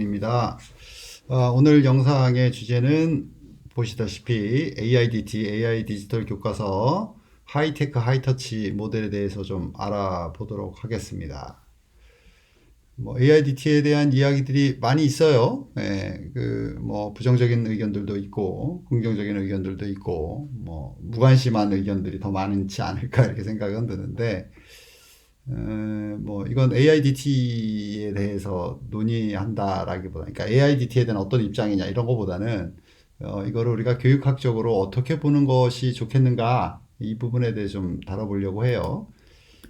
입니다. 오늘 영상의 주제는 보시다시피 AIDT, AI 디지털 교과서 하이테크 하이터치 모델에 대해서 좀 알아보도록 하겠습니다. AIDT에 대한 이야기들이 많이 있어요. 부정적인 의견들도 있고, 긍정적인 의견들도 있고, 무관심한 의견들이 더 많지 않을까 이렇게 생각은 드는데, 이건 AIDT에 대해서 논의한다라기보다, 그러니까 AIDT에 대한 어떤 입장이냐 이런 거보다는, 이거를 우리가 교육학적으로 어떻게 보는 것이 좋겠는가 이 부분에 대해 좀 다뤄보려고 해요.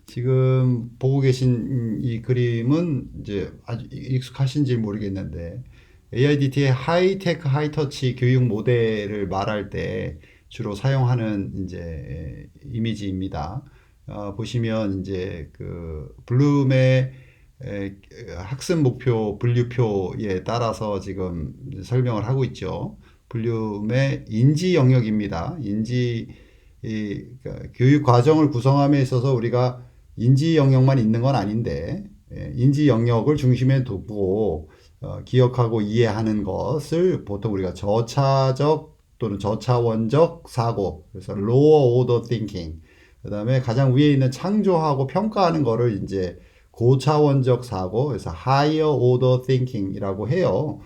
지금 보고 계신 이 그림은 이제 아주 익숙하신지 모르겠는데, AIDT의 하이테크 하이터치 교육 모델을 말할 때 주로 사용하는 이제 이미지입니다. 보시면 이제 그 블룸의 학습 목표 분류표에 따라서 지금 설명을 하고 있죠. 블룸의 인지 영역입니다. 그러니까 교육 과정을 구성함에 있어서 우리가 인지 영역만 있는 건 아닌데, 인지 영역을 중심에 두고 기억하고 이해하는 것을 보통 우리가 저차적 또는 저차원적 사고, 그래서 lower order thinking, 그 다음에 가장 위에 있는 창조하고 평가하는 거를 이제 고차원적 사고, 그래서 higher order thinking이라고 해요.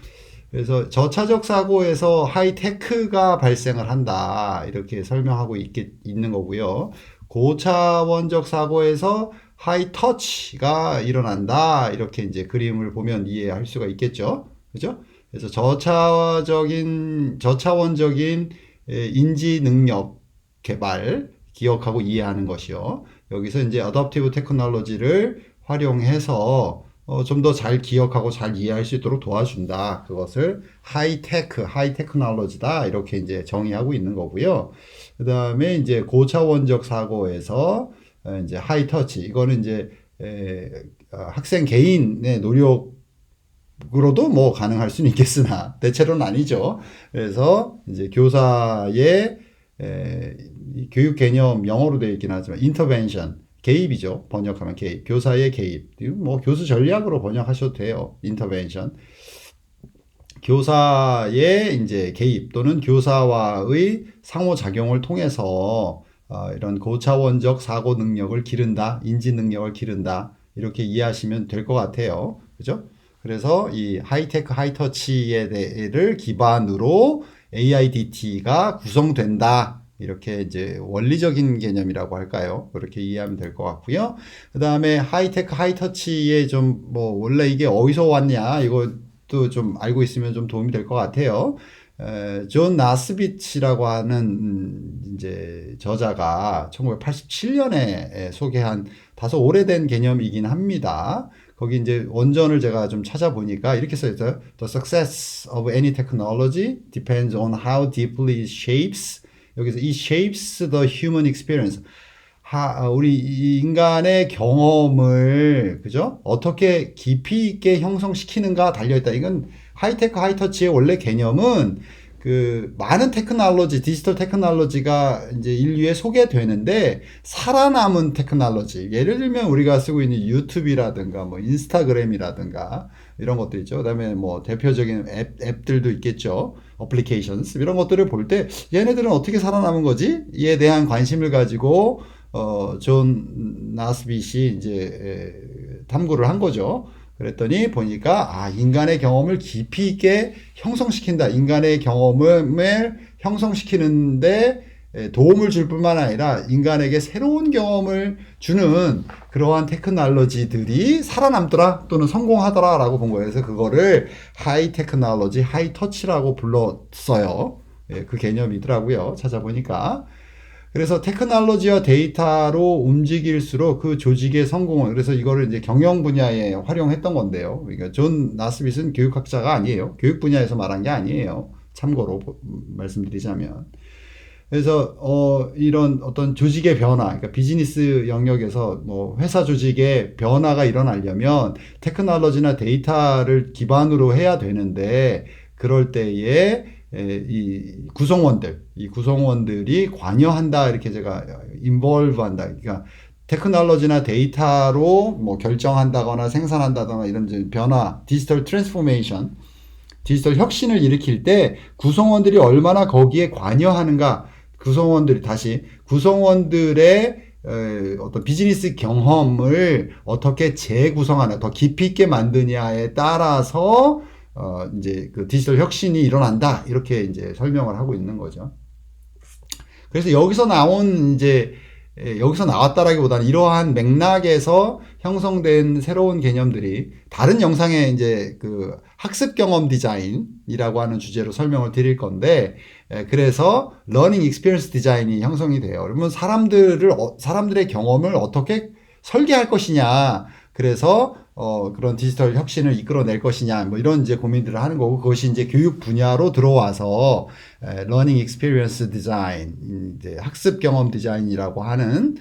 그래서 저차적 사고에서 하이테크가 발생을 한다, 이렇게 설명하고 있는 거고요. 고차원적 사고에서 하이터치가 일어난다, 이렇게 이제 그림을 보면 이해할 수가 있겠죠. 그죠? 그래서 저차원적인 인지 능력 개발, 기억하고 이해하는 것이요. 여기서 이제 어댑티브 테크놀로지를 활용해서 좀 더 잘 기억하고 잘 이해할 수 있도록 도와준다. 그것을 하이테크놀로지다. 이렇게 이제 정의하고 있는 거고요. 그 다음에 이제 고차원적 사고에서 이제 하이터치. 이거는 이제 학생 개인의 노력으로도 뭐 가능할 수는 있겠으나 대체로는 아니죠. 그래서 이제 교사의 교육 개념 영어로 되어 있긴 하지만 intervention, 개입이죠. 번역하면 개입, 교사의 개입, 뭐 교수 전략으로 번역하셔도 돼요. intervention, 교사의 이제 개입 또는 교사와의 상호작용을 통해서 이런 고차원적 사고 능력을 기른다, 인지 능력을 기른다, 이렇게 이해하시면 될 것 같아요. 그죠? 그래서 이 하이테크 하이터치를 기반으로 AIDT가 구성된다. 이렇게 이제 원리적인 개념이라고 할까요? 그렇게 이해하면 될 것 같고요. 그 다음에 하이테크 하이터치에 좀 원래 이게 어디서 왔냐 이것도 좀 알고 있으면 좀 도움이 될 것 같아요. 존 나스비치라고 하는 이제 저자가 1987년에 소개한 다소 오래된 개념이긴 합니다. 거기 이제 원전을 제가 좀 찾아보니까 이렇게 써있어요. The success of any technology depends on how deeply it shapes. 여기서 이 shapes the human experience. 우리 인간의 경험을, 그죠? 어떻게 깊이 있게 형성시키는가 달려있다. 이건 하이테크 하이터치의 원래 개념은 그 많은 테크놀로지, 디지털 테크놀로지가 이제 인류에 소개되는데 살아남은 테크놀로지. 예를 들면 우리가 쓰고 있는 유튜브라든가 인스타그램이라든가 이런 것들 있죠. 그다음에 대표적인 앱들도 있겠죠. 어플리케이션스 이런 것들을 볼 때 얘네들은 어떻게 살아남은 거지? 이에 대한 관심을 가지고 존 나스빗이 이제 탐구를 한 거죠. 그랬더니 보니까 인간의 경험을 깊이 있게 형성시킨다. 인간의 경험을 형성시키는데 도움을 줄 뿐만 아니라 인간에게 새로운 경험을 주는 그러한 테크놀로지들이 살아남더라 또는 성공하더라 라고 본 거예요. 그래서 그거를 하이 테크놀로지, 하이 터치라고 불렀어요. 그 개념이더라고요. 찾아보니까. 그래서 테크놀로지와 데이터로 움직일수록 그 조직의 성공을, 그래서 이거를 이제 경영 분야에 활용했던 건데요. 그러니까 존 나스빗은 교육학자가 아니에요. 교육 분야에서 말한 게 아니에요. 참고로 말씀드리자면. 그래서 이런 어떤 조직의 변화, 그러니까 비즈니스 영역에서 회사 조직의 변화가 일어나려면 테크놀로지나 데이터를 기반으로 해야 되는데, 그럴 때에 이 구성원들이 관여한다, 이렇게 제가 involve한다, 그러니까 테크놀로지나 데이터로 뭐 결정한다거나 생산한다거나 이런 이제 변화, 디지털 트랜스포메이션, 디지털 혁신을 일으킬 때 구성원들이 얼마나 거기에 관여하는가, 구성원들의 어떤 비즈니스 경험을 어떻게 재구성하나, 더 깊이 있게 만드냐에 따라서 이제 그 디지털 혁신이 일어난다, 이렇게 이제 설명을 하고 있는 거죠. 그래서 여기서 나왔다라기보다는 이러한 맥락에서 형성된 새로운 개념들이 다른 영상에 이제 그 학습 경험 디자인이라고 하는 주제로 설명을 드릴 건데, 그래서 러닝 익스피리언스 디자인이 형성이 돼요. 그러면 사람들의 경험을 어떻게 설계할 것이냐, 그래서 그런 디지털 혁신을 이끌어낼 것이냐, 뭐 이런 이제 고민들을 하는 거고, 그것이 이제 교육 분야로 들어와서 러닝 익스피리언스 디자인, 이제 학습 경험 디자인이라고 하는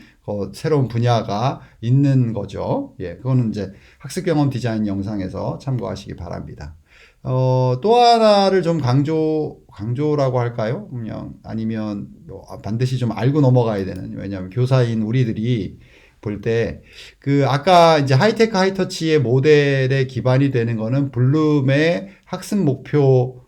새로운 분야가 있는 거죠. 예, 그거는 이제 학습 경험 디자인 영상에서 참고하시기 바랍니다. 또 하나를 좀 강조라고 할까요? 그냥 아니면 반드시 좀 알고 넘어가야 되는, 왜냐하면 교사인 우리들이 볼 때, 아까 이제 하이테크 하이터치의 모델에 기반이 되는 거는 블룸의 학습 목표,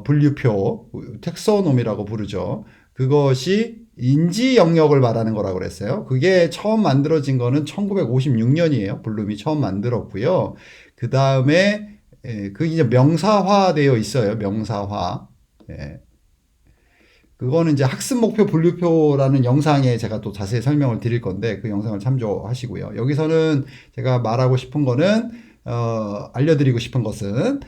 분류표, 텍소노미라고 부르죠. 그것이 인지 영역을 말하는 거라고 그랬어요. 그게 처음 만들어진 거는 1956년이에요. 블룸이 처음 만들었고요. 그 다음에, 그게 이제 명사화되어 있어요. 명사화. 예. 그거는 이제 학습 목표 분류표라는 영상에 제가 또 자세히 설명을 드릴 건데, 그 영상을 참조하시고요. 여기서는 제가 말하고 싶은 거는, 알려드리고 싶은 것은,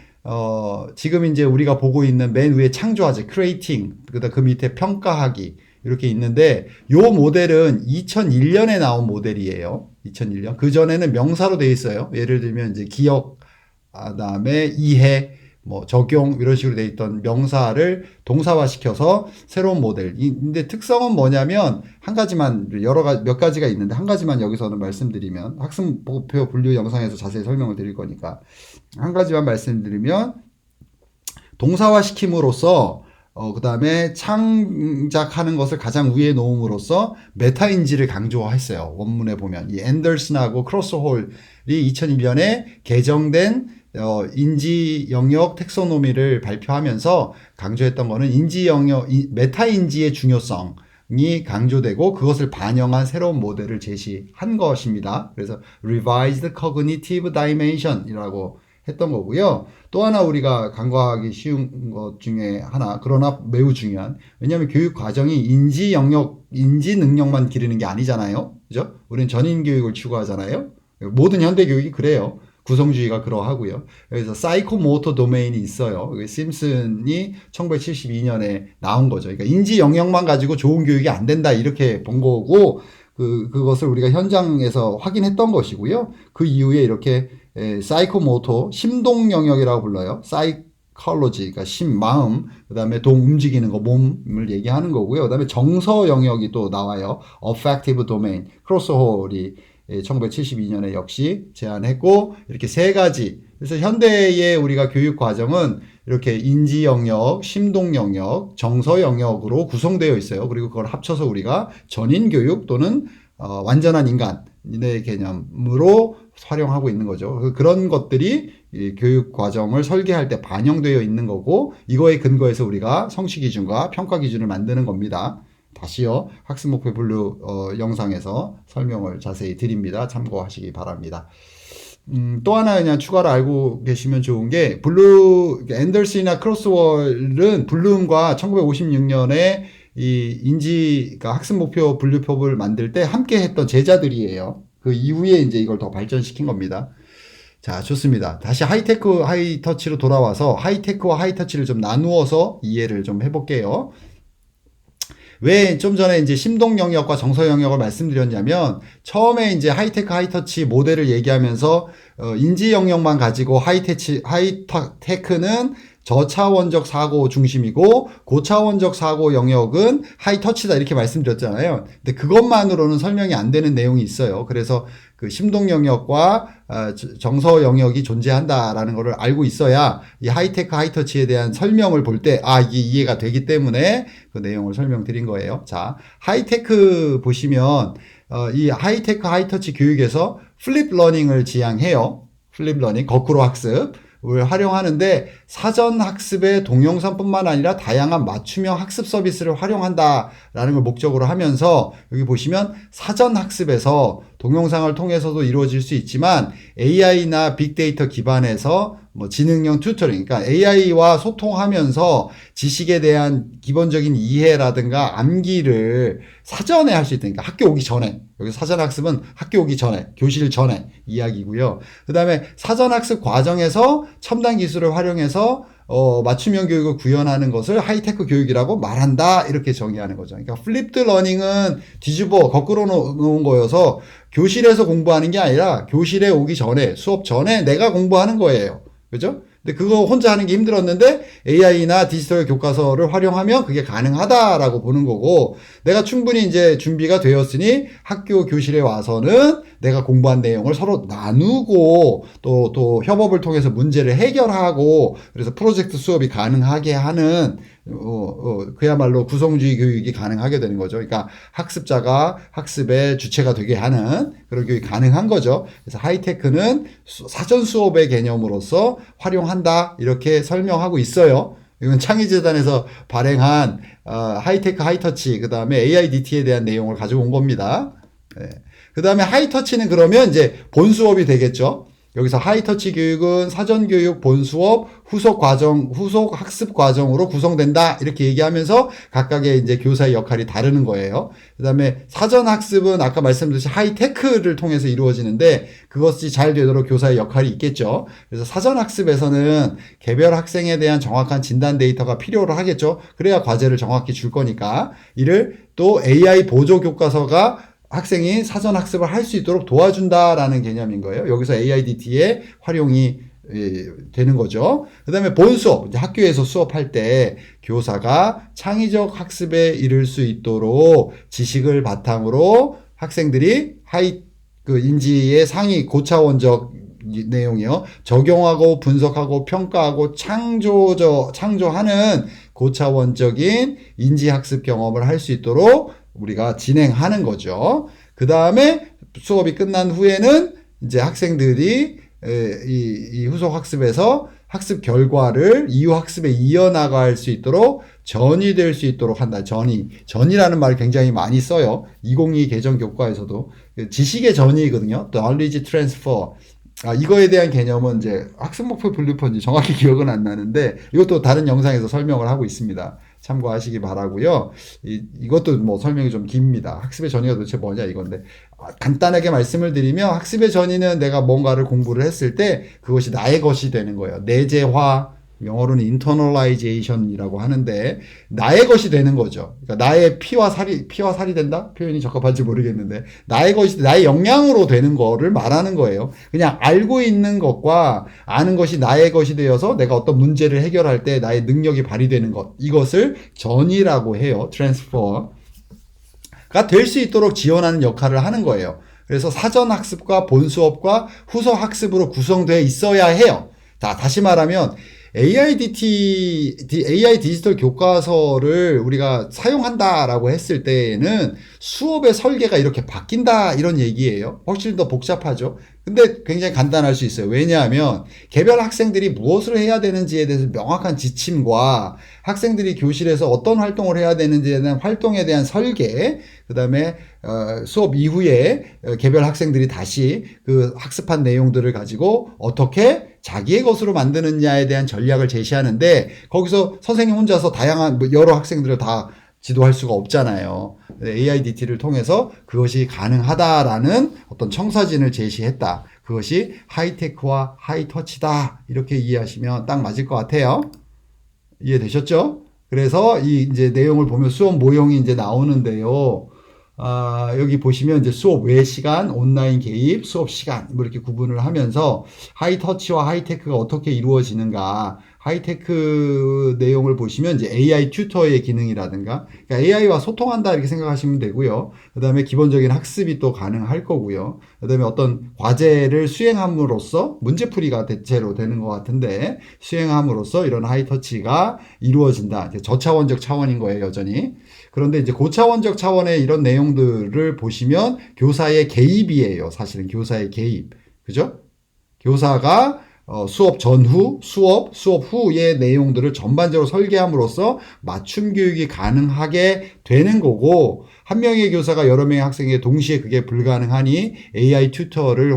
지금 이제 우리가 보고 있는 맨 위에 창조하지, creating, 그 밑에 평가하기, 이렇게 있는데, 요 모델은 2001년에 나온 모델이에요. 2001년. 그전에는 명사로 되어 있어요. 예를 들면 이제 기억, 그다음에 이해, 뭐 적용, 이런 식으로 돼 있던 명사를 동사화시켜서 새로운 모델. 근데 특성은 뭐냐면 한 가지만, 몇 가지가 있는데 한 가지만 여기서는 말씀드리면, 학습 목표 분류 영상에서 자세히 설명을 드릴 거니까 한 가지만 말씀드리면, 동사화시킴으로써 그 다음에 창작하는 것을 가장 위에 놓음으로써 메타인지를 강조했어요. 원문에 보면 이 앤더슨하고 크로스홀이 2001년에 개정된 인지 영역 텍소노미를 발표하면서 강조했던 거는 인지 영역, 메타인지의 중요성이 강조되고 그것을 반영한 새로운 모델을 제시한 것입니다. 그래서 Revised Cognitive Dimension이라고 했던 거고요. 또 하나 우리가 간과하기 쉬운 것 중에 하나, 그러나 매우 중요한, 왜냐하면 교육 과정이 인지 영역, 인지 능력만 기르는 게 아니잖아요. 그죠? 우리는 전인 교육을 추구하잖아요. 모든 현대 교육이 그래요. 구성주의가 그러하고요. 그래서 사이코모터 도메인이 있어요. 심슨이 1972년에 나온 거죠. 그러니까 인지 영역만 가지고 좋은 교육이 안 된다, 이렇게 본 거고, 그것을 우리가 현장에서 확인했던 것이고요. 그 이후에 이렇게 사이코모토, 심동 영역이라고 불러요. 사이콜로지, 그러니까 마음, 그 다음에 움직이는 거, 몸을 얘기하는 거고요. 그 다음에 정서 영역이 또 나와요. affective domain, 크로스홀이 1972년에 역시 제안했고, 이렇게 세 가지. 그래서 현대의 우리가 교육 과정은 이렇게 인지 영역, 심동 영역, 정서 영역으로 구성되어 있어요. 그리고 그걸 합쳐서 우리가 전인 교육 또는 완전한 인간의 개념으로 활용하고 있는 거죠. 그런 것들이 이 교육 과정을 설계할 때 반영되어 있는 거고, 이거에 근거해서 우리가 성취 기준과 평가 기준을 만드는 겁니다. 다시요, 학습 목표 분류 영상에서 설명을 자세히 드립니다. 참고하시기 바랍니다. 또 하나 그냥 추가로 알고 계시면 좋은 게, 앤더슨이나 크로스월은 블룸과 1956년에 이 그러니까 학습 목표 분류표를 만들 때 함께 했던 제자들이에요. 그 이후에 이제 이걸 더 발전시킨 겁니다. 자, 좋습니다. 다시 하이테크 하이터치로 돌아와서 하이테크와 하이터치를 좀 나누어서 이해를 좀 해볼게요. 왜 좀 전에 이제 심동 영역과 정서 영역을 말씀드렸냐면, 처음에 이제 하이테크 하이터치 모델을 얘기하면서 인지 영역만 가지고 하이테크는 저차원적 사고 중심이고 고차원적 사고 영역은 하이터치다, 이렇게 말씀드렸잖아요. 근데 그것만으로는 설명이 안 되는 내용이 있어요. 그래서 그 심동 영역과 정서 영역이 존재한다라는 것을 알고 있어야 이 하이테크 하이터치에 대한 설명을 볼 때 이게 이해가 되기 때문에 그 내용을 설명드린 거예요. 자, 하이테크 보시면 이 하이테크 하이터치 교육에서 플립 러닝을 지향해요. 플립 러닝, 거꾸로 학습을 활용하는데 사전 학습의 동영상뿐만 아니라 다양한 맞춤형 학습 서비스를 활용한다라는 걸 목적으로 하면서 여기 보시면 사전 학습에서 동영상을 통해서도 이루어질 수 있지만 AI나 빅데이터 기반에서 뭐 지능형 튜터링, 그러니까 AI와 소통하면서 지식에 대한 기본적인 이해라든가 암기를 사전에 할 수 있다니까. 학교 오기 전에. 여기 사전 학습은 학교 오기 전에, 교실 전에 이야기고요. 그 다음에 사전 학습 과정에서 첨단 기술을 활용해서 맞춤형 교육을 구현하는 것을 하이테크 교육이라고 말한다. 이렇게 정의하는 거죠. 그러니까 플립드 러닝은 뒤집어 거꾸로 놓은 거여서 교실에서 공부하는 게 아니라 교실에 오기 전에, 수업 전에 내가 공부하는 거예요. 그죠? 근데 그거 혼자 하는 게 힘들었는데 AI나 디지털 교과서를 활용하면 그게 가능하다라고 보는 거고, 내가 충분히 이제 준비가 되었으니 학교 교실에 와서는 내가 공부한 내용을 서로 나누고 또 협업을 통해서 문제를 해결하고, 그래서 프로젝트 수업이 가능하게 하는 그야말로 구성주의 교육이 가능하게 되는 거죠. 그러니까 학습자가 학습의 주체가 되게 하는 그런 교육이 가능한 거죠. 그래서 하이테크는 사전 수업의 개념으로서 활용한다, 이렇게 설명하고 있어요. 이건 창의재단에서 발행한 하이테크 하이터치, 그 다음에 AIDT에 대한 내용을 가지고 온 겁니다. 네. 그 다음에 하이터치는 그러면 이제 본 수업이 되겠죠. 여기서 하이터치 교육은 사전 교육, 본 수업, 후속 학습 과정으로 구성된다. 이렇게 얘기하면서 각각의 이제 교사의 역할이 다르는 거예요. 그 다음에 사전 학습은 아까 말씀드렸듯이 하이테크를 통해서 이루어지는데 그것이 잘 되도록 교사의 역할이 있겠죠. 그래서 사전 학습에서는 개별 학생에 대한 정확한 진단 데이터가 필요로 하겠죠. 그래야 과제를 정확히 줄 거니까. 이를 또 AI 보조 교과서가 학생이 사전 학습을 할 수 있도록 도와준다라는 개념인 거예요. 여기서 AIDT의 활용이 되는 거죠. 그 다음에 본 수업, 이제 학교에서 수업할 때 교사가 창의적 학습에 이를 수 있도록 지식을 바탕으로 학생들이 인지의 상위 고차원적 내용이요. 적용하고 분석하고 평가하고 창조하는 고차원적인 인지학습 경험을 할 수 있도록 우리가 진행하는 거죠. 그 다음에 수업이 끝난 후에는 이제 학생들이 이 후속 학습에서 학습 결과를 이후 학습에 이어나갈 수 있도록 전이될 수 있도록 한다. 전이라는 말을 굉장히 많이 써요. 2022 개정 교과에서도 지식의 전이거든요. knowledge transfer. 이거에 대한 개념은 이제 학습 목표 분류표인지 정확히 기억은 안 나는데 이것도 다른 영상에서 설명을 하고 있습니다. 참고하시기 바라고요. 이것도 뭐 설명이 좀 깁니다. 학습의 전이가 도대체 뭐냐 이건데, 간단하게 말씀을 드리면 학습의 전이는 내가 뭔가를 공부를 했을 때 그것이 나의 것이 되는 거예요. 내재화, 영어로는 internalization이라고 하는데 나의 것이 되는 거죠. 그러니까 나의 피와 살이 된다? 표현이 적합한지 모르겠는데 나의 것이, 나의 역량으로 되는 거를 말하는 거예요. 그냥 알고 있는 것과 아는 것이 나의 것이 되어서 내가 어떤 문제를 해결할 때 나의 능력이 발휘되는 것, 이것을 전이라고 해요. 트랜스퍼가 될 수 있도록 지원하는 역할을 하는 거예요. 그래서 사전 학습과 본 수업과 후속 학습으로 구성되어 있어야 해요. 다시 말하면 AI 디지털 교과서를 우리가 사용한다라고 했을 때에는 수업의 설계가 이렇게 바뀐다, 이런 얘기예요. 훨씬 더 복잡하죠. 근데 굉장히 간단할 수 있어요. 왜냐하면 개별 학생들이 무엇을 해야 되는지에 대해서 명확한 지침과 학생들이 교실에서 어떤 활동을 해야 되는지에 대한 활동에 대한 설계, 그 다음에 수업 이후에 개별 학생들이 다시 그 학습한 내용들을 가지고 어떻게 자기의 것으로 만드느냐에 대한 전략을 제시하는데, 거기서 선생님 혼자서 다양한 여러 학생들을 다 지도할 수가 없잖아요. AIDT를 통해서 그것이 가능하다라는 어떤 청사진을 제시했다. 그것이 하이테크와 하이터치다. 이렇게 이해하시면 딱 맞을 것 같아요. 이해되셨죠? 그래서 이제 내용을 보면 수업 모형이 이제 나오는데요. 여기 보시면 이제 수업 외 시간, 온라인 개입, 수업 시간, 뭐 이렇게 구분을 하면서 하이터치와 하이테크가 어떻게 이루어지는가, 하이테크 내용을 보시면 이제 AI 튜터의 기능이라든가, 그러니까 AI와 소통한다 이렇게 생각하시면 되고요. 그 다음에 기본적인 학습이 또 가능할 거고요. 그 다음에 어떤 과제를 수행함으로써 문제풀이가 대체로 되는 것 같은데, 수행함으로써 이런 하이터치가 이루어진다. 이제 저차원적 차원인 거예요, 여전히. 그런데 이제 고차원적 차원의 이런 내용들을 보시면 교사의 개입이에요. 사실은 교사의 개입. 그죠? 교사가 수업 전후, 수업 후의 내용들을 전반적으로 설계함으로써 맞춤 교육이 가능하게 되는 거고, 한 명의 교사가 여러 명의 학생에게 동시에 그게 불가능하니 AI 튜터를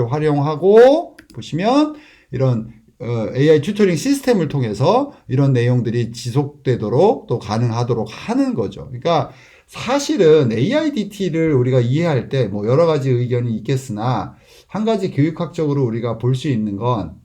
활용하고 보시면 이런 AI 튜터링 시스템을 통해서 이런 내용들이 지속되도록 또 가능하도록 하는 거죠. 그러니까 사실은 AIDT를 우리가 이해할 때 뭐 여러 가지 의견이 있겠으나, 한 가지 교육학적으로 우리가 볼 수 있는 건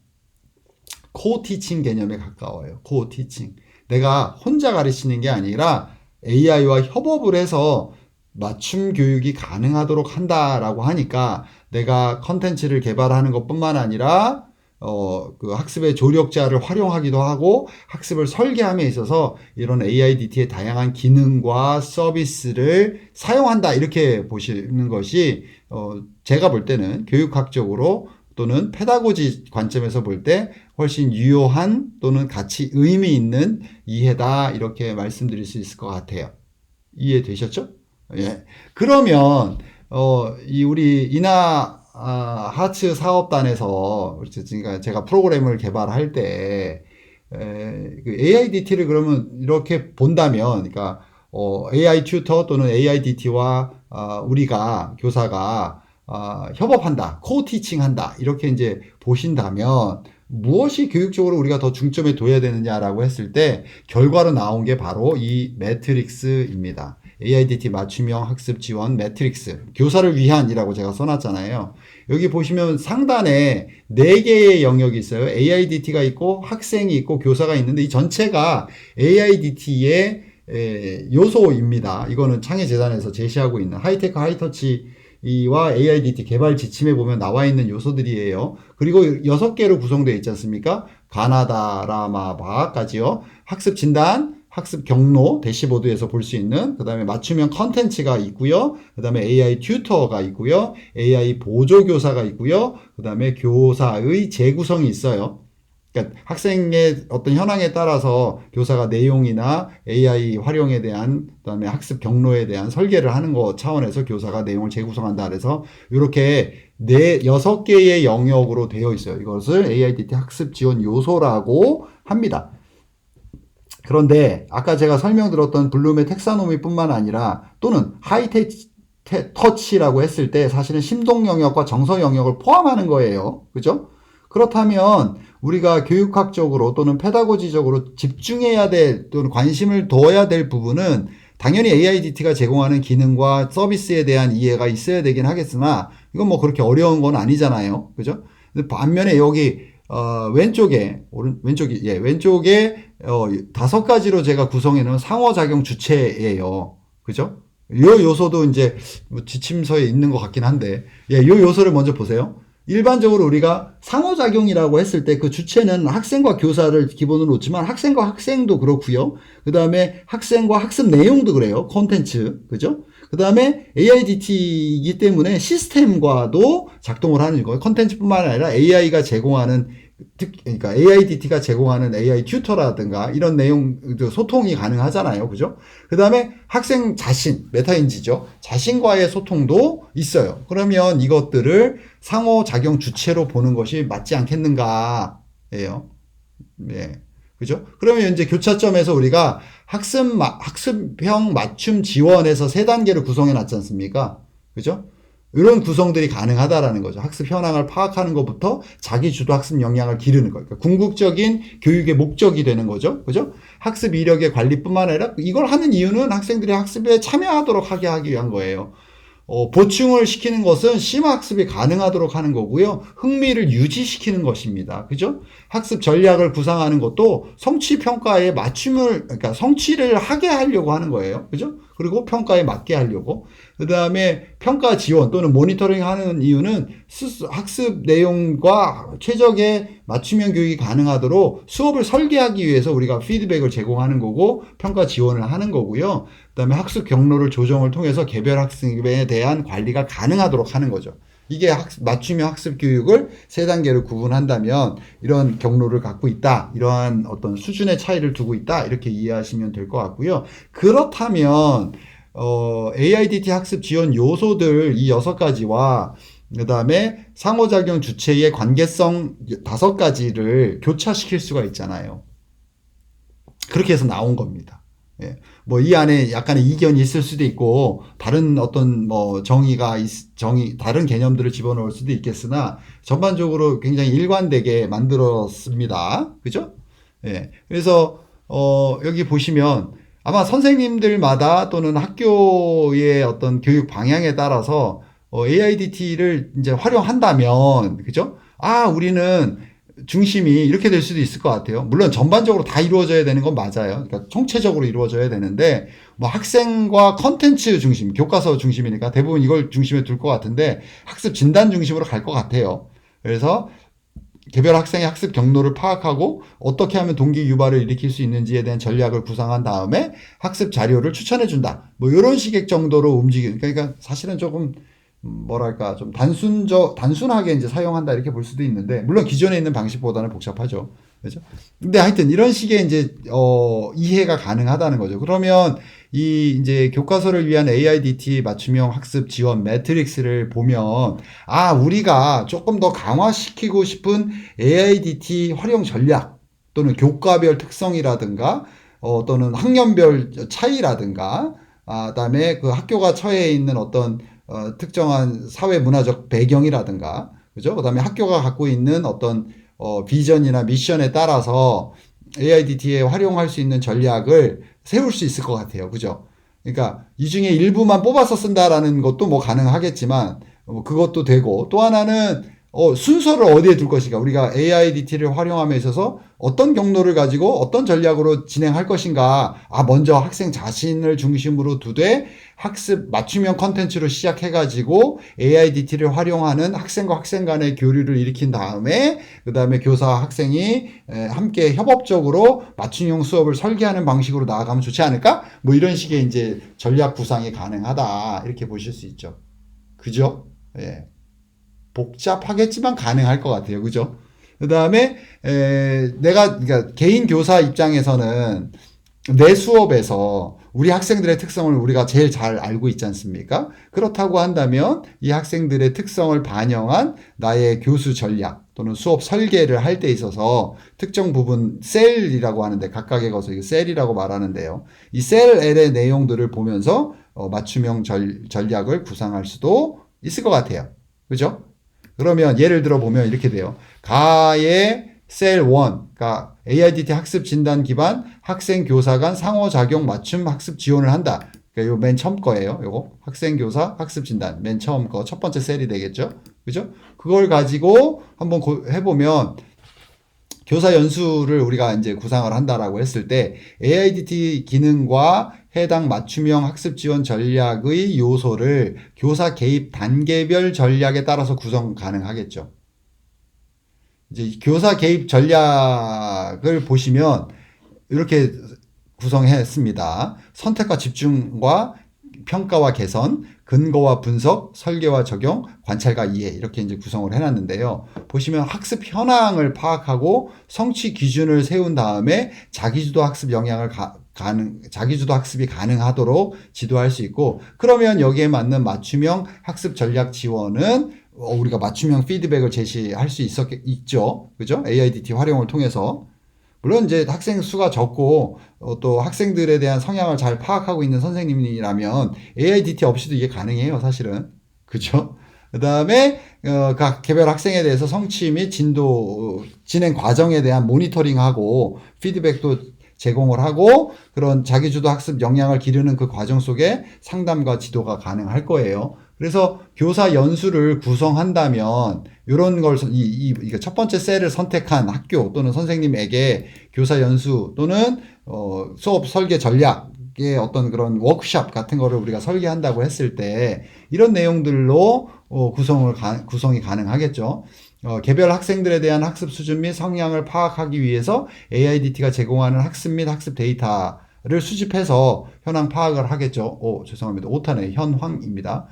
코티칭 개념에 가까워요. 코티칭. 내가 혼자 가르치는 게 아니라 AI와 협업을 해서 맞춤 교육이 가능하도록 한다라고 하니까, 내가 컨텐츠를 개발하는 것뿐만 아니라 그 학습의 조력자를 활용하기도 하고 학습을 설계함에 있어서 이런 AIDT의 다양한 기능과 서비스를 사용한다, 이렇게 보시는 것이 제가 볼 때는 교육학적으로 또는 페다고지 관점에서 볼 때 훨씬 유효한 또는 가치 의미 있는 이해다, 이렇게 말씀드릴 수 있을 것 같아요. 이해되셨죠? 예. 그러면 우리 하츠 사업단에서 그러니까 제가 프로그램을 개발할 때 그 AIDT를 그러면 이렇게 본다면, 그러니까 AI 튜터 또는 AIDT와 우리가 교사가 협업한다, 코티칭 한다, 이렇게 이제 보신다면 무엇이 교육적으로 우리가 더 중점에 둬야 되느냐라고 했을 때 결과로 나온 게 바로 이 매트릭스입니다. AIDT 맞춤형 학습 지원 매트릭스, 교사를 위한이라고 제가 써놨잖아요. 여기 보시면 상단에 4개의 영역이 있어요. AIDT가 있고 학생이 있고 교사가 있는데, 이 전체가 AIDT의 요소입니다. 이거는 창의재단에서 제시하고 있는 하이테크 하이터치와 AIDT 개발 지침에 보면 나와 있는 요소들이에요. 그리고 6개로 구성되어 있지 않습니까? 가나다라마바까지요. 학습 진단, 학습 경로 대시보드에서 볼 수 있는, 그 다음에 맞춤형 컨텐츠가 있고요. 그 다음에 AI 튜터가 있고요. AI 보조교사가 있고요. 그 다음에 교사의 재구성이 있어요. 그러니까 학생의 어떤 현황에 따라서 교사가 내용이나 AI 활용에 대한, 그다음에 학습 경로에 대한 설계를 하는 것 차원에서 교사가 내용을 재구성한다 그래서 이렇게 6개의 영역으로 되어 있어요. 이것을 AIDT 학습 지원 요소라고 합니다. 그런데 아까 제가 설명드렸던 블룸의 텍사노미뿐만 아니라 또는 하이터치라고 했을 때 사실은 심동 영역과 정서 영역을 포함하는 거예요. 그죠? 그렇다면 우리가 교육학적으로 또는 페다고지적으로 집중해야 될 또는 관심을 둬야 될 부분은 당연히 AIDT가 제공하는 기능과 서비스에 대한 이해가 있어야 되긴 하겠으나, 이건 뭐 그렇게 어려운 건 아니잖아요. 그죠? 반면에 여기 왼쪽에 5가지로 제가 구성해 놓은 상호작용 주체예요. 그죠? 요 요소도 이제 지침서에 있는 것 같긴 한데, 요 요소를 먼저 보세요. 일반적으로 우리가 상호작용이라고 했을 때 그 주체는 학생과 교사를 기본으로 놓지만 학생과 학생도 그렇고요. 그 다음에 학생과 학습 내용도 그래요. 콘텐츠. 그죠? 그 다음에 AIDT이기 때문에 시스템과도 작동을 하는 거예요. 콘텐츠뿐만 아니라 AI가 제공하는, 그러니까 AIDT가 제공하는 AI 튜터라든가 이런 내용 소통이 가능하잖아요. 그죠? 그 다음에 학생 자신, 메타인지죠. 자신과의 소통도 있어요. 그러면 이것들을 상호작용 주체로 보는 것이 맞지 않겠는가 예요. 예. 그죠? 그러면 이제 교차점에서 우리가 학습형 맞춤 지원에서 3단계를 구성해 놨지 않습니까? 그죠? 이런 구성들이 가능하다라는 거죠. 학습 현황을 파악하는 것부터 자기 주도 학습 역량을 기르는 거. 그러니까 궁극적인 교육의 목적이 되는 거죠. 그죠? 학습 이력의 관리뿐만 아니라 이걸 하는 이유는 학생들이 학습에 참여하도록 하기 위한 거예요. 보충을 시키는 것은 심화 학습이 가능하도록 하는 거고요. 흥미를 유지시키는 것입니다. 그죠? 학습 전략을 구상하는 것도 성취 평가에 그러니까 성취를 하게 하려고 하는 거예요. 그죠? 그리고 평가에 맞게 하려고. 그 다음에 평가 지원 또는 모니터링 하는 이유는 학습 내용과 최적의 맞춤형 교육이 가능하도록 수업을 설계하기 위해서 우리가 피드백을 제공하는 거고 평가 지원을 하는 거고요. 그 다음에 학습 경로를 조정을 통해서 개별 학습에 대한 관리가 가능하도록 하는 거죠. 이게 맞춤형 학습 교육을 세 단계로 구분한다면 이런 경로를 갖고 있다. 이러한 어떤 수준의 차이를 두고 있다. 이렇게 이해하시면 될 것 같고요. 그렇다면 AIDT 학습 지원 요소들 이 6가지와 그 다음에 상호작용 주체의 관계성 5가지를 교차시킬 수가 있잖아요. 그렇게 해서 나온 겁니다. 예. 뭐 이 안에 약간의 이견이 있을 수도 있고 다른 어떤 뭐 다른 개념들을 집어넣을 수도 있겠으나 전반적으로 굉장히 일관되게 만들었습니다. 그죠? 예. 그래서 여기 보시면 아마 선생님들마다 또는 학교의 어떤 교육 방향에 따라서 AIDT를 이제 활용한다면 그죠? 우리는 중심이 이렇게 될 수도 있을 것 같아요. 물론 전반적으로 다 이루어져야 되는 건 맞아요. 그러니까 총체적으로 이루어져야 되는데 뭐 학생과 컨텐츠 중심, 교과서 중심이니까 대부분 이걸 중심에 둘 것 같은데 학습 진단 중심으로 갈 것 같아요. 그래서 개별 학생의 학습 경로를 파악하고 어떻게 하면 동기 유발을 일으킬 수 있는지에 대한 전략을 구상한 다음에 학습 자료를 추천해 준다. 뭐 이런 식의 정도로 움직이는. 그러니까 사실은 조금 뭐랄까 좀 단순하게 이제 사용한다 이렇게 볼 수도 있는데 물론 기존에 있는 방식보다는 복잡하죠. 그죠? 근데 하여튼 이런 식의 이제 이해가 가능하다는 거죠. 그러면 이 이제 교과서를 위한 AIDT 맞춤형 학습 지원 매트릭스를 보면 우리가 조금 더 강화시키고 싶은 AIDT 활용 전략 또는 교과별 특성이라든가 또는 학년별 차이라든가 그다음에 그 학교가 처해 있는 어떤 특정한 사회 문화적 배경이라든가 그죠? 그다음에 학교가 갖고 있는 어떤 비전이나 미션에 따라서 AIDT에 활용할 수 있는 전략을 세울 수 있을 것 같아요. 그죠? 그러니까 이 중에 일부만 뽑아서 쓴다라는 것도 뭐 가능하겠지만 그것도 되고 또 하나는 순서를 어디에 둘 것인가. 우리가 AIDT를 활용함에 있어서 어떤 경로를 가지고 어떤 전략으로 진행할 것인가. 먼저 학생 자신을 중심으로 두되 학습 맞춤형 컨텐츠로 시작해가지고 AIDT를 활용하는 학생과 학생 간의 교류를 일으킨 다음에 그 다음에 교사와 학생이 함께 협업적으로 맞춤형 수업을 설계하는 방식으로 나아가면 좋지 않을까? 뭐 이런 식의 이제 전략 구상이 가능하다. 이렇게 보실 수 있죠. 그죠? 예. 복잡하겠지만 가능할 것 같아요. 그죠? 그 다음에, 그러니까 개인 교사 입장에서는 내 수업에서 우리 학생들의 특성을 우리가 제일 잘 알고 있지 않습니까? 그렇다고 한다면 이 학생들의 특성을 반영한 나의 교수 전략 또는 수업 설계를 할 때 있어서 특정 부분 셀이라고 하는데 각각의 것을 셀이라고 말하는데요. 이 셀의 내용들을 보면서 맞춤형 전략을 구상할 수도 있을 것 같아요. 그죠? 그러면 예를 들어 보면 이렇게 돼요. 가의 셀 1, 그러니까 AIDT 학습 진단 기반 학생 교사 간 상호작용 맞춤 학습 지원을 한다. 그러니까 요 맨 처음 거예요. 요거 학생 교사 학습 진단 맨 처음 거 첫 번째 셀이 되겠죠. 그죠? 그걸 가지고 한번 해보면 교사 연수를 우리가 이제 구상을 한다라고 했을 때 AIDT 기능과 해당 맞춤형 학습 지원 전략의 요소를 교사 개입 단계별 전략에 따라서 구성 가능하겠죠. 이제 교사 개입 전략을 보시면 이렇게 구성했습니다. 선택과 집중과 평가와 개선, 근거와 분석, 설계와 적용, 관찰과 이해 이렇게 이제 구성을 해놨는데요. 보시면 학습 현황을 파악하고 성취 기준을 세운 다음에 자기주도 학습 영향을 자기주도 학습이 가능하도록 지도할 수 있고 그러면 여기에 맞는 맞춤형 학습 전략 지원은 우리가 맞춤형 피드백을 제시할 수 있죠. 그죠? AIDT 활용을 통해서. 물론 이제 학생 수가 적고 또 학생들에 대한 성향을 잘 파악하고 있는 선생님이라면 AIDT 없이도 이게 가능해요, 사실은. 그죠? 그 다음에 각 개별 학생에 대해서 성취 및 진행 과정에 대한 모니터링하고 피드백도 제공을 하고 그런 자기주도 학습 역량을 기르는 그 과정 속에 상담과 지도가 가능할 거예요. 그래서 교사 연수를 구성한다면 이런 걸 첫 번째 셀을 선택한 학교 또는 선생님에게 교사 연수 또는 수업 설계 전략 어떤 그런 워크숍 같은 거를 우리가 설계한다고 했을 때 이런 내용들로 구성이 가능하겠죠. 개별 학생들에 대한 학습 수준 및 성향을 파악하기 위해서 AIDT가 제공하는 학습 및 학습 데이터를 수집해서 현황 파악을 하겠죠. 죄송합니다. 오타네. 현황입니다.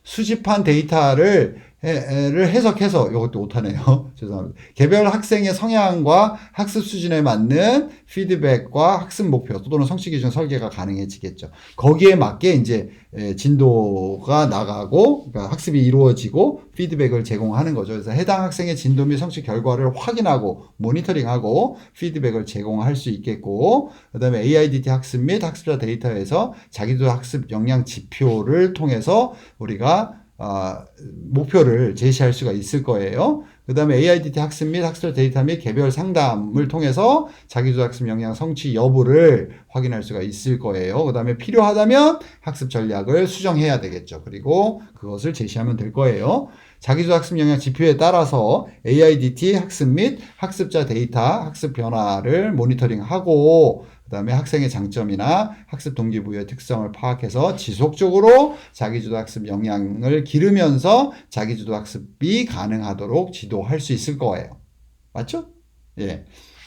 수집한 데이터를 해석해서 이것도 못하네요. 죄송합니다. 개별 학생의 성향과 학습 수준에 맞는 피드백과 학습 목표 또는 성취 기준 설계가 가능해지겠죠. 거기에 맞게 이제 진도가 나가고 그러니까 학습이 이루어지고 피드백을 제공하는 거죠. 그래서 해당 학생의 진도 및 성취 결과를 확인하고 모니터링하고 피드백을 제공할 수 있겠고 그다음에 AIDT 학습 및 학습자 데이터에서 자기도 학습 역량 지표를 통해서 우리가 목표를 제시할 수가 있을 거예요. 그 다음에 AIDT 학습 및 학습 데이터 및 개별 상담을 통해서 자기주도 학습 역량 성취 여부를 확인할 수가 있을 거예요. 그 다음에 필요하다면 학습 전략을 수정해야 되겠죠. 그리고 그것을 제시하면 될 거예요. 자기주도 학습 역량 지표에 따라서 AIDT 학습 및 학습자 데이터 학습 변화를 모니터링하고 그 다음에 학생의 장점이나 학습 동기부여의 특성을 파악해서 지속적으로 자기주도 학습 역량을 기르면서 자기주도 학습이 가능하도록 지도할 수 있을 거예요. 맞죠? 예.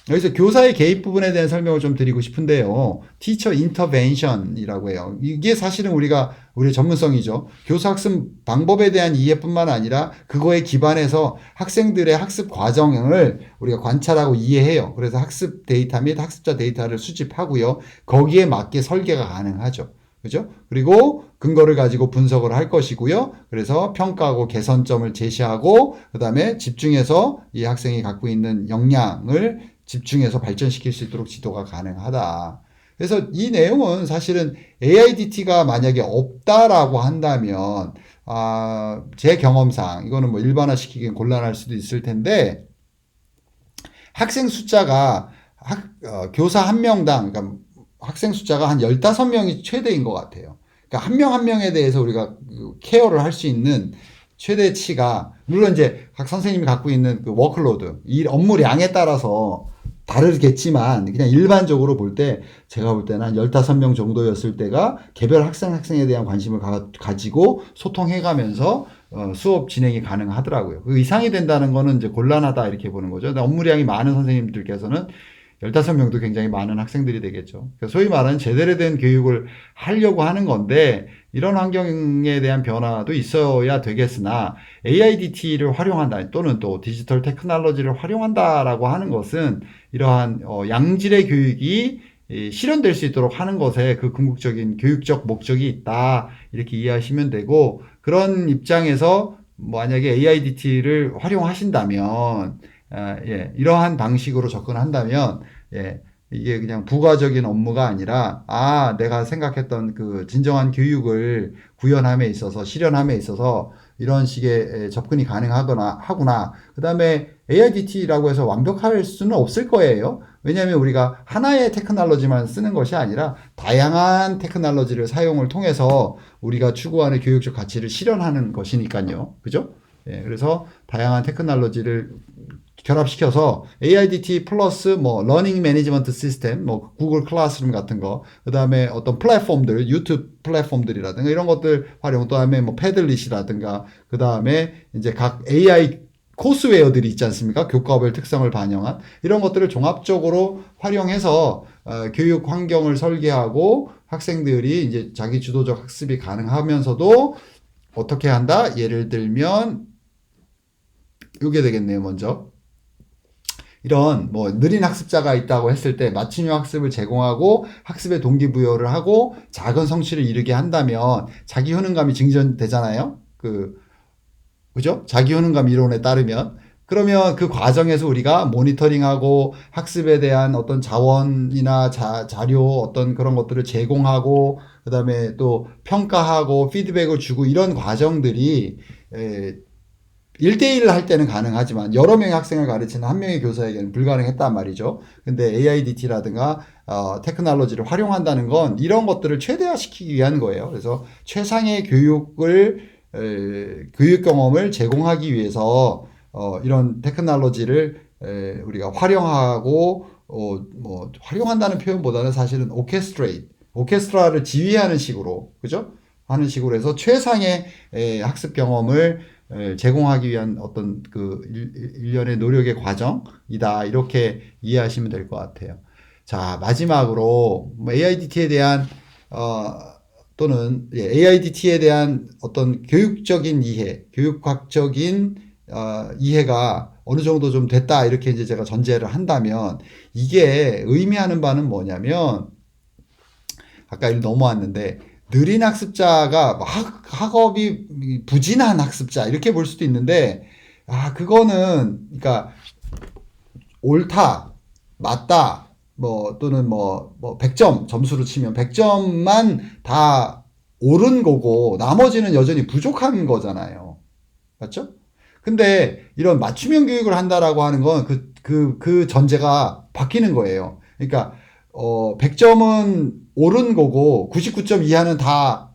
여기서 교사의 개입 부분에 대한 설명을 좀 드리고 싶은데요. Teacher Intervention이라고 해요. 이게 사실은 우리의 전문성이죠. 교사 학습 방법에 대한 이해뿐만 아니라 그거에 기반해서 학생들의 학습 과정을 우리가 관찰하고 이해해요. 그래서 학습 데이터 및 학습자 데이터를 수집하고요. 거기에 맞게 설계가 가능하죠. 그죠? 그리고 근거를 가지고 분석을 할 것이고요. 그래서 평가하고 개선점을 제시하고 그 다음에 집중해서 이 학생이 갖고 있는 역량을 집중해서 발전시킬 수 있도록 지도가 가능하다. 그래서 이 내용은 사실은 AIDT가 만약에 없다라고 한다면 제 경험상 이거는 뭐 일반화시키기는 곤란할 수도 있을 텐데 학생 숫자가 교사 한 명당 그러니까 학생 숫자가 한 15명이 최대인 것 같아요. 그러니까 한 명 한 명에 대해서 우리가 케어를 할 수 있는 최대치가 물론 이제 각 선생님이 갖고 있는 그 워크로드, 일 업무량에 따라서 다르겠지만 그냥 일반적으로 볼 때 제가 볼 때는 한 15명 정도였을 때가 개별 학생에 대한 관심을 가지고 소통해 가면서 수업 진행이 가능하더라고요. 그 이상이 된다는 거는 이제 곤란하다 이렇게 보는 거죠. 업무량이 많은 선생님들께서는 15명도 굉장히 많은 학생들이 되겠죠. 그러니까 소위 말하는 제대로 된 교육을 하려고 하는 건데 이런 환경에 대한 변화도 있어야 되겠으나 AIDT를 활용한다 또는 또 디지털 테크놀로지를 활용한다라고 하는 것은 이러한 양질의 교육이 실현될 수 있도록 하는 것에 그 궁극적인 교육적 목적이 있다 이렇게 이해하시면 되고 그런 입장에서 만약에 AIDT를 활용하신다면 이러한 방식으로 접근한다면 이게 그냥 부가적인 업무가 아니라 내가 생각했던 그 진정한 교육을 구현함에 있어서 실현함에 있어서 이런 식의 접근이 하구나. 그 다음에 AIDT라고 해서 완벽할 수는 없을 거예요. 왜냐하면 우리가 하나의 테크놀로지만 쓰는 것이 아니라 다양한 테크놀로지를 사용을 통해서 우리가 추구하는 교육적 가치를 실현하는 것이니까요. 그죠? 그래서 다양한 테크놀로지를 결합시켜서 AIDT 플러스 뭐 러닝 매니지먼트 시스템, 뭐 구글 클래스룸 같은 거, 그 다음에 어떤 플랫폼들, 유튜브 플랫폼들이라든가 이런 것들 활용, 또 다음에 뭐 패들릿이라든가, 그 다음에 이제 각 AI 코스웨어들이 있지 않습니까? 교과별 특성을 반영한 이런 것들을 종합적으로 활용해서 교육 환경을 설계하고 학생들이 이제 자기 주도적 학습이 가능하면서도 어떻게 한다? 예를 들면 이게 되겠네요. 먼저 이런 뭐 느린 학습자가 있다고 했을 때 맞춤형 학습을 제공하고 학습의 동기부여를 하고 작은 성취를 이루게 한다면 자기 효능감이 증진되잖아요. 그죠? 자기 효능감 이론에 따르면 그러면 그 과정에서 우리가 모니터링하고 학습에 대한 어떤 자원이나 자료 어떤 그런 것들을 제공하고 그다음에 또 평가하고 피드백을 주고 이런 과정들이 1대1을 할 때는 가능하지만 여러 명의 학생을 가르치는 한 명의 교사에게는 불가능했단 말이죠. 근데 AIDT라든가 테크놀로지를 활용한다는 건 이런 것들을 최대화시키기 위한 거예요. 그래서 최상의 교육 경험을 제공하기 위해서 이런 테크놀로지를 우리가 활용하고 활용한다는 표현보다는 사실은 오케스트레이트 오케스트라를 지휘하는 식으로, 그죠? 하는 식으로 해서 최상의 학습 경험을 제공하기 위한 어떤 그 일련의 노력의 과정이다. 이렇게 이해하시면 될 것 같아요. 자, 마지막으로 AIDT에 대한 또는 AIDT에 대한 어떤 교육적인 이해, 교육학적인 이해가 어느 정도 좀 됐다 이렇게 이제 제가 전제를 한다면 이게 의미하는 바는 뭐냐면 아까 일 넘어왔는데 느린 학습자가 학업이 부진한 학습자 이렇게 볼 수도 있는데 그거는 그러니까 옳다 맞다 또는 100점 점수로 치면 100점만 다 옳은 거고 나머지는 여전히 부족한 거잖아요. 맞죠? 근데 이런 맞춤형 교육을 한다라고 하는 건 그 전제가 바뀌는 거예요. 그러니까 100점은 옳은 거고 99점 이하는 다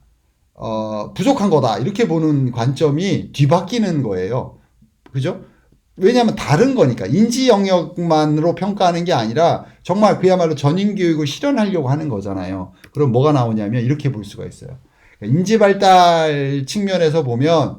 부족한 거다. 이렇게 보는 관점이 뒤바뀌는 거예요. 그죠? 왜냐하면 다른 거니까 인지 영역만으로 평가하는 게 아니라 정말 그야말로 전인 교육을 실현하려고 하는 거잖아요. 그럼 뭐가 나오냐면 이렇게 볼 수가 있어요. 인지 발달 측면에서 보면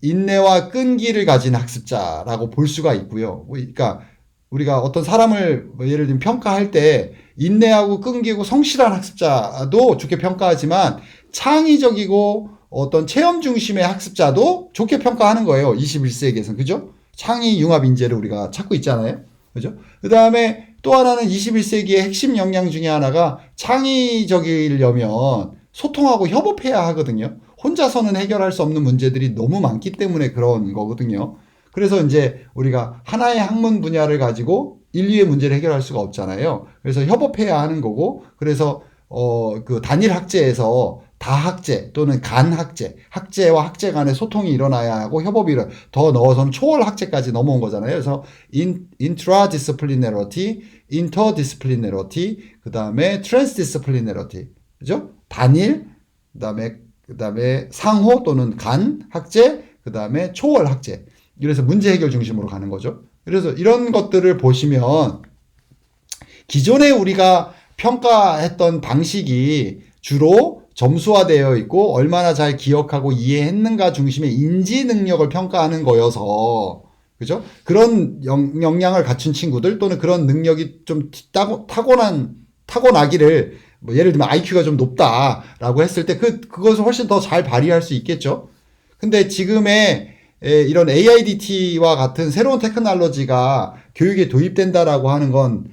인내와 끈기를 가진 학습자라고 볼 수가 있고요. 그러니까 우리가 어떤 사람을 예를 들면 평가할 때 인내하고 끈기고 성실한 학습자도 좋게 평가하지만 창의적이고 어떤 체험 중심의 학습자도 좋게 평가하는 거예요. 21세기에서는. 그죠? 창의 융합 인재를 우리가 찾고 있잖아요. 그죠? 그 다음에 또 하나는 21세기의 핵심 역량 중에 하나가 창의적이려면 소통하고 협업해야 하거든요. 혼자서는 해결할 수 없는 문제들이 너무 많기 때문에 그런 거거든요. 그래서 이제 우리가 하나의 학문 분야를 가지고 인류의 문제를 해결할 수가 없잖아요. 그래서 협업해야 하는 거고, 그래서 그 단일 학제에서 다학제 또는 간학제, 학제와 학제 간의 소통이 일어나야 하고 협업이 더 넣어서는 초월 학제까지 넘어온 거잖아요. 그래서 intradisciplinarity, interdisciplinarity, 그 다음에 transdisciplinarity, 그죠? 단일, 그다음에 상호 또는 간 학제, 그다음에 초월 학제. 그래서 문제 해결 중심으로 가는 거죠. 그래서 이런 것들을 보시면 기존에 우리가 평가했던 방식이 주로 점수화되어 있고 얼마나 잘 기억하고 이해했는가 중심의 인지 능력을 평가하는 거여서 그죠? 그런 역량을 갖춘 친구들 또는 그런 능력이 좀 타고나기를 예를 들면 IQ가 좀 높다라고 했을 때 그것을 훨씬 더 잘 발휘할 수 있겠죠. 근데 지금의 이런 AIDT와 같은 새로운 테크놀로지가 교육에 도입된다라고 하는 건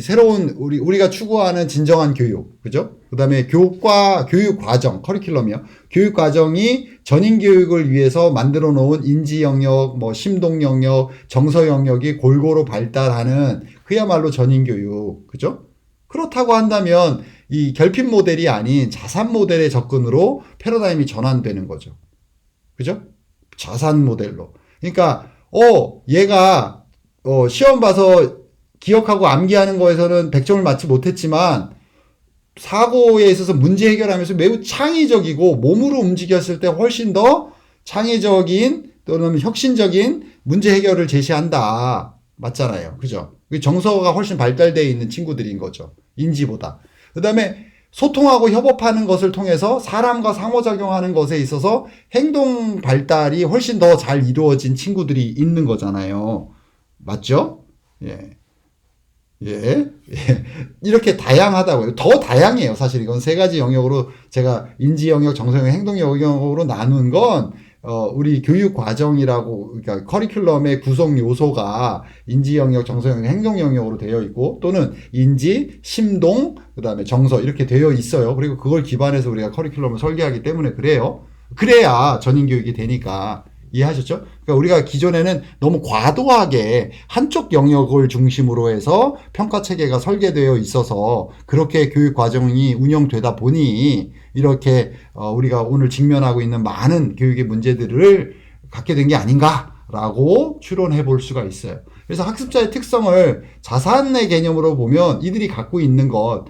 새로운 우리가 추구하는 진정한 교육, 그죠? 그다음에 교육 과정, 커리큘럼이요. 교육 과정이 전인 교육을 위해서 만들어 놓은 인지 영역, 심동 영역, 정서 영역이 골고루 발달하는 그야말로 전인 교육, 그죠? 그렇다고 한다면 이 결핍 모델이 아닌 자산 모델의 접근으로 패러다임이 전환되는 거죠. 그죠? 자산 모델로. 그러니까 얘가 시험 봐서 기억하고 암기하는 거에서는 100점을 맞지 못했지만 사고에 있어서 문제 해결하면서 매우 창의적이고 몸으로 움직였을 때 훨씬 더 창의적인 또는 혁신적인 문제 해결을 제시한다. 맞잖아요. 그죠? 정서가 훨씬 발달되어 있는 친구들인 거죠. 인지보다. 그 다음에 소통하고 협업하는 것을 통해서 사람과 상호작용하는 것에 있어서 행동 발달이 훨씬 더 잘 이루어진 친구들이 있는 거잖아요. 맞죠? 예. 예. 이렇게 다양하다고요. 더 다양해요. 사실 이건 세 가지 영역으로 제가 인지 영역, 정서 영역, 행동 영역으로 나눈 건 우리 교육 과정이라고, 그러니까 커리큘럼의 구성 요소가 인지 영역, 정서 영역, 행동 영역으로 되어 있고, 또는 인지, 심동, 그 다음에 정서 이렇게 되어 있어요. 그리고 그걸 기반해서 우리가 커리큘럼을 설계하기 때문에 그래요. 그래야 전인 교육이 되니까. 이해하셨죠? 그러니까 우리가 기존에는 너무 과도하게 한쪽 영역을 중심으로 해서 평가 체계가 설계되어 있어서 그렇게 교육 과정이 운영되다 보니 이렇게 우리가 오늘 직면하고 있는 많은 교육의 문제들을 갖게 된 게 아닌가라고 추론해 볼 수가 있어요. 그래서 학습자의 특성을 자산의 개념으로 보면 이들이 갖고 있는 것,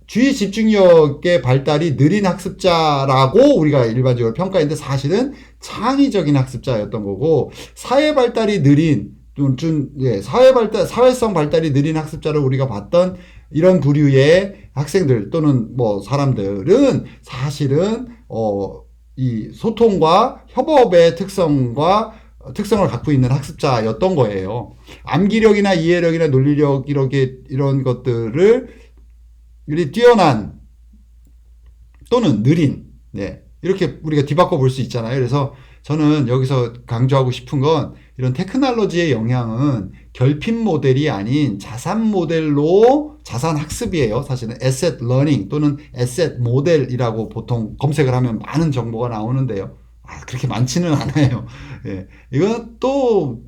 주의 집중력의 발달이 느린 학습자라고 우리가 일반적으로 평가했는데 사실은 창의적인 학습자였던 거고, 사회 발달이 느린 예, 사회성 발달이 느린 학습자를 우리가 봤던 이런 부류의 학생들 또는 뭐 사람들은 사실은 이 소통과 협업의 특성을 갖고 있는 학습자였던 거예요. 암기력이나 이해력이나 논리력 이런 것들을 뛰어난 또는 느린, 네, 이렇게 우리가 뒤바꿔 볼 수 있잖아요. 그래서 저는 여기서 강조하고 싶은 건 이런 테크놀로지의 영향은 결핍 모델이 아닌 자산 모델로 자산 학습이에요. 사실은 asset learning 또는 asset 모델이라고 보통 검색을 하면 많은 정보가 나오는데요. 그렇게 많지는 않아요. 예. 이건 또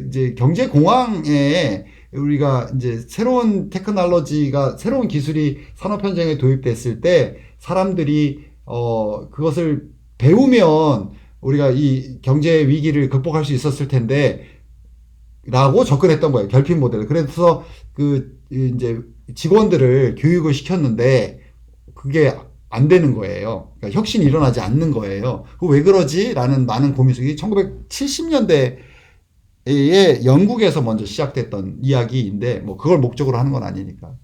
이제 경제 공황에 우리가 이제 새로운 테크놀로지가 새로운 기술이 산업 현장에 도입됐을 때 사람들이 그것을 배우면 우리가 이 경제 위기를 극복할 수 있었을 텐데 라고 접근했던 거예요. 결핍 모델을. 그래서 이제 직원들을 교육을 시켰는데 그게 안 되는 거예요. 그러니까 혁신이 일어나지 않는 거예요. 왜 그러지? 라는 많은 고민 속에 1970년대에 영국에서 먼저 시작됐던 이야기인데 뭐 그걸 목적으로 하는 건 아니니까.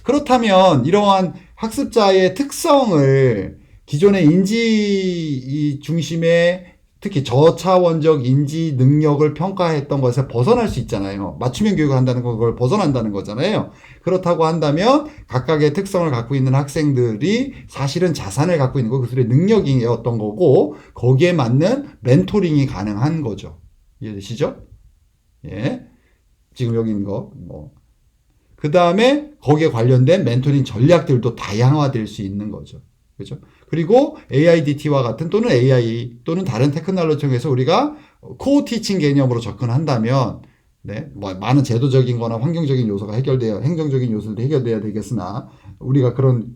그렇다면 이러한 학습자의 특성을 기존의 인지 중심의 특히 저차원적 인지 능력을 평가했던 것에 벗어날 수 있잖아요. 맞춤형 교육을 한다는 건 그걸 벗어난다는 거잖아요. 그렇다고 한다면 각각의 특성을 갖고 있는 학생들이 사실은 자산을 갖고 있는 거, 그들의 능력이었던 거고 거기에 맞는 멘토링이 가능한 거죠. 이해되시죠? 예. 지금 여기 있는 거 그 다음에 거기에 관련된 멘토링 전략들도 다양화될 수 있는 거죠. 그렇죠? 그리고 AIDT와 같은 또는 AI 또는 다른 테크놀로지 통해서 우리가 코어 티칭 개념으로 접근한다면 네, 뭐 많은 제도적인 거나 환경적인 요소가 해결돼야 행정적인 요소도 해결돼야 되겠으나 우리가 그런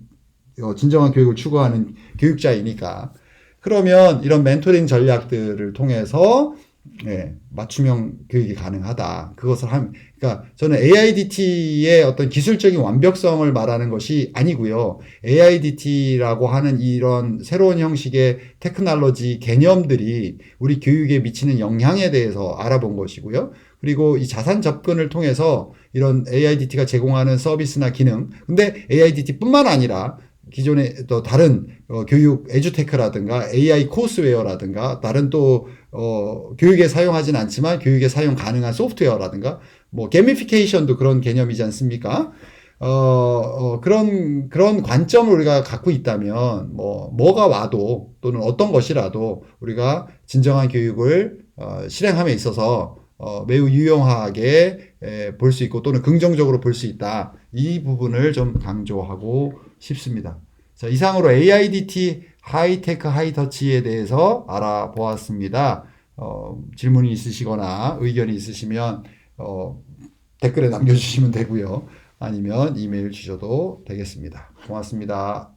진정한 교육을 추구하는 교육자이니까 그러면 이런 멘토링 전략들을 통해서 네, 맞춤형 교육이 가능하다. 그러니까 저는 AIDT의 어떤 기술적인 완벽성을 말하는 것이 아니고요. AIDT라고 하는 이런 새로운 형식의 테크놀로지 개념들이 우리 교육에 미치는 영향에 대해서 알아본 것이고요. 그리고 이 자산 접근을 통해서 이런 AIDT가 제공하는 서비스나 기능, 근데 AIDT뿐만 아니라 기존의 또 다른 교육 에듀테크라든가 AI 코스웨어라든가 다른 또 교육에 사용하진 않지만 교육에 사용 가능한 소프트웨어라든가 뭐 게미피케이션도 그런 개념이지 않습니까? 그런 관점을 우리가 갖고 있다면 뭐가 와도 또는 어떤 것이라도 우리가 진정한 교육을 실행함에 있어서 매우 유용하게 볼 수 있고 또는 긍정적으로 볼 수 있다. 이 부분을 좀 강조하고 싶습니다. 자, 이상으로 AIDT 하이테크 하이터치에 대해서 알아보았습니다. 질문이 있으시거나 의견이 있으시면 댓글에 남겨주시면 되고요. 아니면 이메일 주셔도 되겠습니다. 고맙습니다.